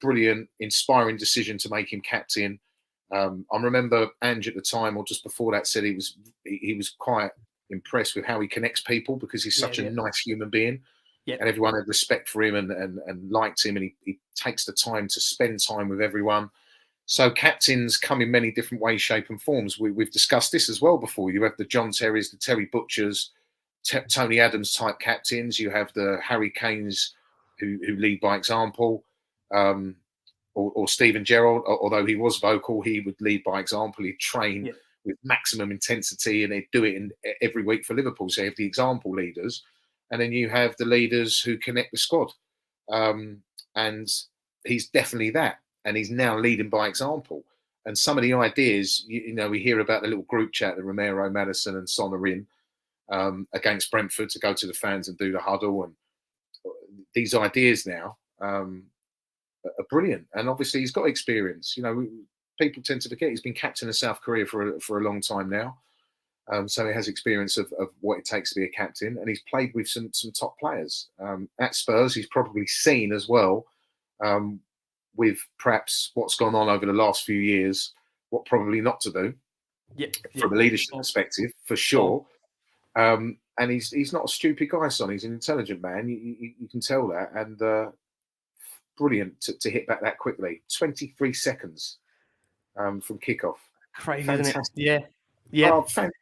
brilliant, inspiring decision to make him captain. I remember Ange at the time, or just before that, said he was quite impressed with how he connects people, because he's such a nice human being. And everyone had respect for him and liked him, and he takes the time to spend time with everyone. So captains come in many different ways, shape and forms. We've discussed this as well before. You have the John Terrys, the Terry Butchers, Tony Adams type captains. You have the Harry Kanes who lead by example, or Steven Gerrard. Although he was vocal, he would lead by example. He'd train with maximum intensity, and they'd do it every week for Liverpool. So you have the example leaders. And then you have the leaders who connect the squad. And he's definitely that. And he's now leading by example. And some of the ideas, we hear about the little group chat that Romero, Maddison and Son are in against Brentford to go to the fans and do the huddle. And these ideas now are brilliant. And obviously he's got experience. People tend to forget he's been captain of South Korea for a long time now. So he has experience of what it takes to be a captain, and he's played with some top players. At Spurs, he's probably seen as well, with perhaps what's gone on over the last few years, what probably not to do from a leadership perspective, for sure. And he's not a stupid guy, Son. He's an intelligent man. You can tell that. And brilliant to hit back that quickly. 23 seconds from kickoff. Crazy, Fantastic. isn't it? Yeah. Oh, fantastic.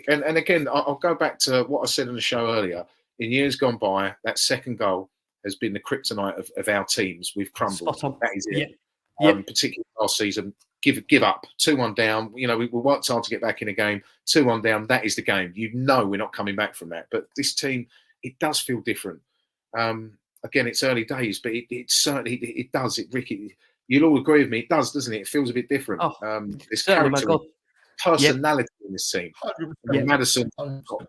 And again, I'll go back to what I said in the show earlier. In years gone by, that second goal has been the kryptonite of our teams. We've crumbled. That is it. Particularly last season, give up. 2-1 down. We worked hard to get back in a game. 2-1 down. That is the game. We're not coming back from that. But this team, it does feel different. Again, it's early days, but it certainly does. Ricky, you'll all agree with me. It does, doesn't it? It feels a bit different. This character, personality in this team. Maddison got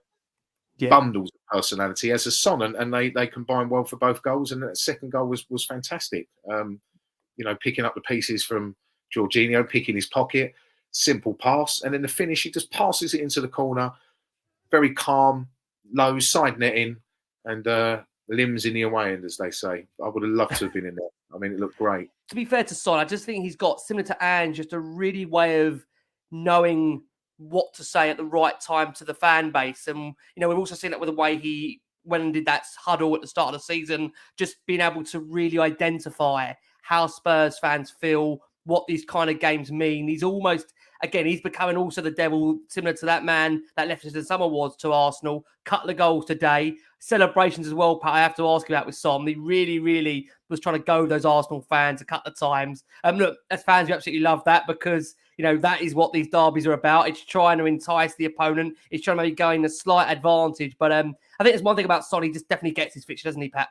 bundles of personality as a Son, and they combine well for both goals. And that second goal was fantastic. Picking up the pieces from Jorginho, picking his pocket, simple pass, and then the finish, he just passes it into the corner, very calm, low side netting, and limbs in the away end, as they say. I would have loved to have been in there. I mean, it looked great. To be fair to Son, I just think he's got, similar to Ange, just a really way of knowing what to say at the right time to the fan base. And, we've also seen that with the way he went and did that huddle at the start of the season, just being able to really identify how Spurs fans feel, what these kind of games mean. He's almost, again, he's becoming also the devil, similar to that man that left us in summer was to Arsenal. Couple of goals today. Celebrations as well, Pat, I have to ask you about with Son. He really, really was trying to go with those Arsenal fans a couple of times. Look, as fans, we absolutely love that because, that is what these derbies are about. It's trying to entice the opponent. It's trying to maybe gain a slight advantage. But I think there's one thing about Son, he just definitely gets his fixture, doesn't he, Pat?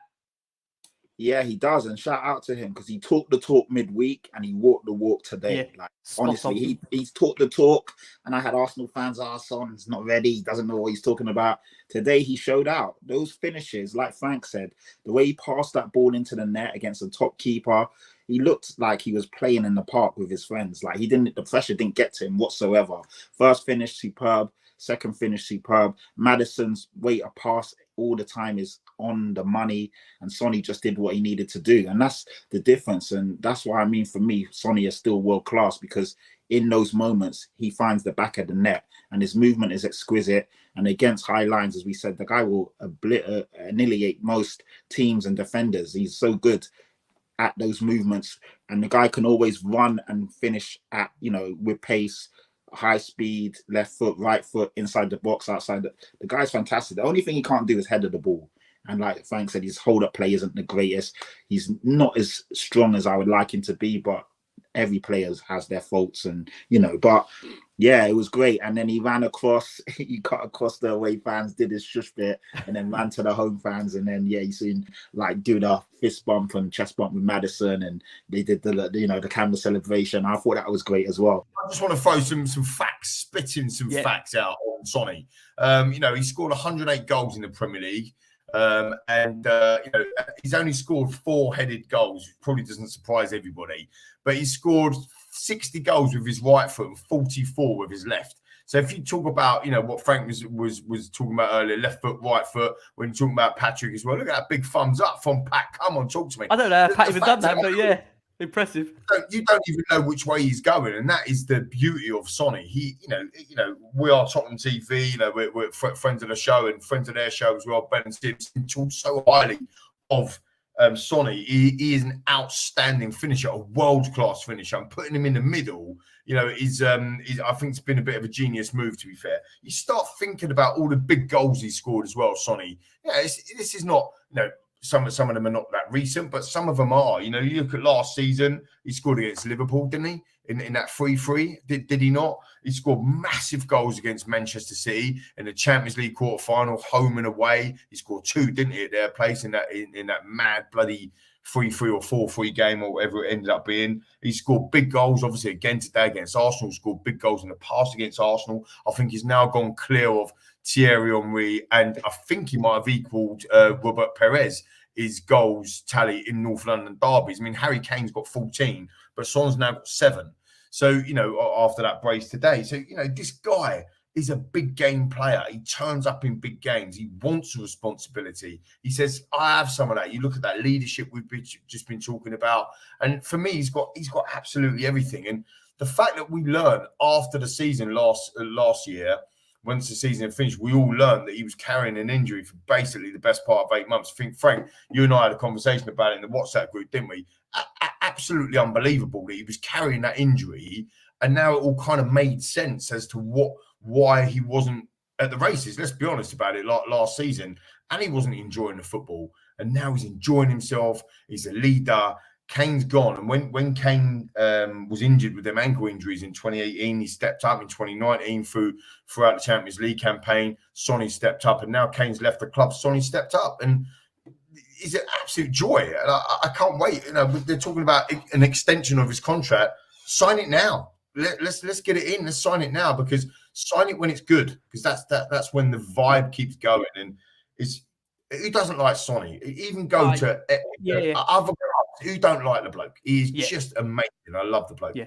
Yeah, he does. And shout out to him because he talked the talk midweek and he walked the walk today. Honestly, he's talked the talk. And I had Arsenal fans, Son's not ready. He doesn't know what he's talking about. Today, he showed out. Those finishes, like Frank said, the way he passed that ball into the net against the top keeper, he looked like he was playing in the park with his friends. The pressure didn't get to him whatsoever. First finish, superb. Second finish, superb. Maddison's rate of pass all the time is on the money, and Sonny just did what he needed to do, and that's the difference. And that's why, for me, Sonny is still world class, because in those moments he finds the back of the net and his movement is exquisite. And against high lines, as we said, the guy will annihilate most teams and defenders. He's so good at those movements, and the guy can always run and finish at with pace, high speed, left foot, right foot, inside the box, outside. The guy's fantastic. The only thing he can't do is header the ball. And like Frank said, his hold-up play isn't the greatest. He's not as strong as I would like him to be, but every player has their faults, and but yeah, it was great. And then he ran across, he cut across the away fans, did his shush bit, and then ran to the home fans. And then you seen do the fist bump and chest bump with Maddison, and they did the camera celebration. I thought that was great as well. I just want to throw some facts, spitting some facts out on Sonny. He scored 108 goals in the Premier League. He's only scored 4 headed goals, which probably doesn't surprise everybody. But he scored 60 goals with his right foot and 44 with his left. So if you talk about, what Frank was talking about earlier, left foot, right foot, when you're talking about Patrick as well, look at that big thumbs up from Pat. Come on, talk to me. I don't know how Pat even done that, but yeah. Impressive. You don't even know which way he's going, and that is the beauty of Sonny. He, we are Tottenham TV. We're friends of the show and friends of their show as well. Ben and Steve talk so highly of Sonny. He is an outstanding finisher, a world-class finisher. I'm putting him in the middle. I think it's been a bit of a genius move, to be fair. You start thinking about all the big goals he scored as well, Sonny. Yeah, this is not, some of them are not that recent, but some of them are. You look at last season, he scored against Liverpool, didn't he? In that 3-3, did he not? He scored massive goals against Manchester City in the Champions League quarter-final, home and away. He scored 2, didn't he, at their place in that mad bloody 3-3 or 4-3 game or whatever it ended up being. He scored big goals, obviously, again today against Arsenal. Scored big goals in the past against Arsenal. I think he's now gone clear of Thierry Henry, and I think he might have equalled Robert Perez, his goals tally in North London derbies. I mean, Harry Kane's got 14, but Son's now got 7. So, after that brace today. So, this guy is a big game player. He turns up in big games. He wants responsibility. He says, I have some of that. You look at that leadership we've just been talking about. And for me, he's got absolutely everything. And the fact that we learned after the season last year, once the season had finished, we all learned that he was carrying an injury for basically the best part of 8 months. I think, Frank, you and I had a conversation about it in the WhatsApp group, didn't we? Absolutely unbelievable that he was carrying that injury. And now it all kind of made sense as to why he wasn't at the races. Let's be honest about it, like last season. And he wasn't enjoying the football. And now he's enjoying himself. He's a leader. Kane's gone. And when Kane was injured with them ankle injuries in 2018, he stepped up in 2019 throughout the Champions League campaign. Sonny stepped up. And now Kane's left the club. Sonny stepped up. And it's an absolute joy. And I can't wait. They're talking about an extension of his contract. Sign it now. Let's get it in. Let's sign it now, because sign it when it's good, because that's when the vibe keeps going. And who doesn't like Sonny? Even go to other clubs who don't like the bloke. He's just amazing. I love the bloke. Yeah.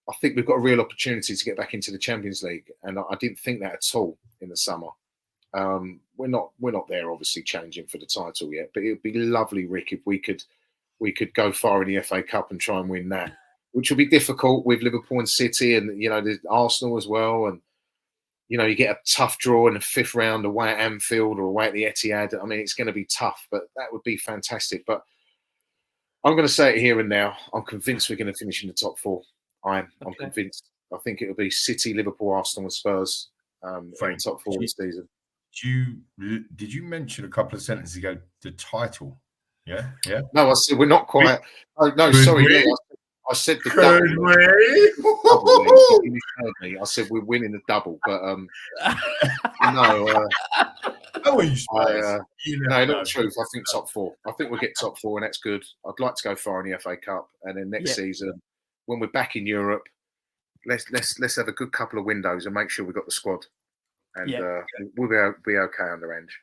I think we've got a real opportunity to get back into the Champions League, and I didn't think that at all in the summer. We're not there, obviously, challenging for the title yet, but it would be lovely, Rick, if we could go far in the FA Cup and try and win that, which will be difficult with Liverpool and City, and there's Arsenal as well, and you get a tough draw in the 5th round away at Anfield or away at the Etihad. I mean, it's going to be tough, but that would be fantastic. But I'm going to say it here and now. I'm convinced we're going to finish in the top 4. I'm convinced. I think it'll be City, Liverpool, Arsenal, and Spurs in the top 4 this season. Did you mention a couple of sentences ago the title? Yeah. No, I said we're not quite. Oh no, sorry. Yeah, I said the double. I said we're winning the double, but no. How are you Spurs? No, not the truth. I think top 4. I think we'll get top 4, and that's good. I'd like to go far in the FA Cup, and then next season, when we're back in Europe, let's have a good couple of windows and make sure we've got the squad, and we'll be okay under Ange.